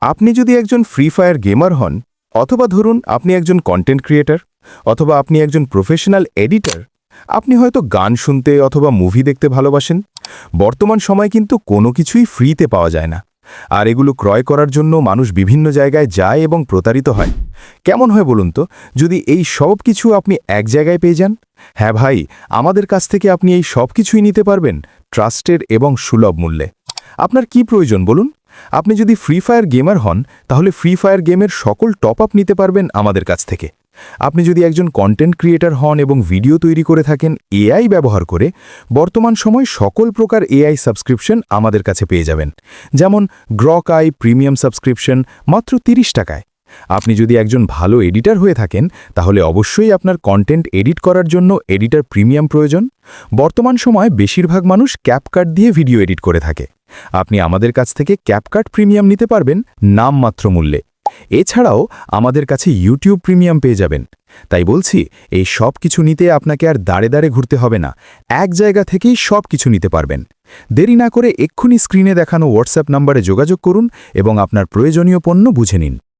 আপনি যদি একজন ফ্রি ফায়ার গেমার হন, অথবা ধরুন আপনি একজন কন্টেন্ট ক্রিয়েটর, অথবা আপনি একজন প্রফেশনাল এডিটর, আপনি হয়তো গান শুনতে অথবা মুভি দেখতে ভালোবাসেন। বর্তমান সময় কিন্তু কোনো কিছুই ফ্রিতে পাওয়া যায় না। আর এগুলো ক্রয় করার জন্য মানুষ বিভিন্ন জায়গায় যায় এবং প্রতারিত হয়। কেমন হয় বলুন তো, যদি এই সব কিছু আপনি এক জায়গায় পেয়ে যান? হ্যাঁ ভাই, আমাদের কাছ থেকে আপনি এই সব কিছুই নিতে পারবেন ট্রাস্টেড এবং সুলভ মূল্যে। আপনার কি প্রয়োজন বলুন? আপনি যদি ফ্রি ফায়ার গেমার হন, তাহলে ফ্রি ফায়ার গেমের সকল টপ আপ নিতে পারবেন আমাদের কাছ থেকে। আপনি যদি একজন কন্টেন্ট ক্রিয়েটর হন এবং ভিডিও তৈরি করে থাকেন এআই ব্যবহার করে, বর্তমান সময় সকল প্রকার এআই সাবস্ক্রিপশন আমাদের কাছে পেয়ে যাবেন। যেমন গ্রক আই প্রিমিয়াম সাবস্ক্রিপশন মাত্র 30 টাকায়। আপনি যদি একজন ভালো এডিটর হয়ে থাকেন, তাহলে অবশ্যই আপনার কন্টেন্ট এডিট করার জন্য এডিটর প্রিমিয়াম প্রয়োজন। বর্তমান সময় বেশিরভাগ মানুষ ক্যাপকাট দিয়ে ভিডিও এডিট করে থাকে। আপনি আমাদের কাছ থেকে ক্যাপকাট প্রিমিয়াম নিতে পারবেন নামমাত্র মূল্যে। এছাড়াও আমাদের কাছে ইউটিউব প্রিমিয়াম পেয়ে যাবেন। তাই বলছি, এই সব কিছু নিতে আপনাকে আর দাঁড়ে দাঁড়ে ঘুরতে হবে না, এক জায়গা থেকেই সব কিছু নিতে পারবেন। দেরি না করে এক্ষুনি স্ক্রিনে দেখানো হোয়াটসঅ্যাপ নম্বরে যোগাযোগ করুন এবং আপনার প্রয়োজনীয় পণ্য বুঝে নিন।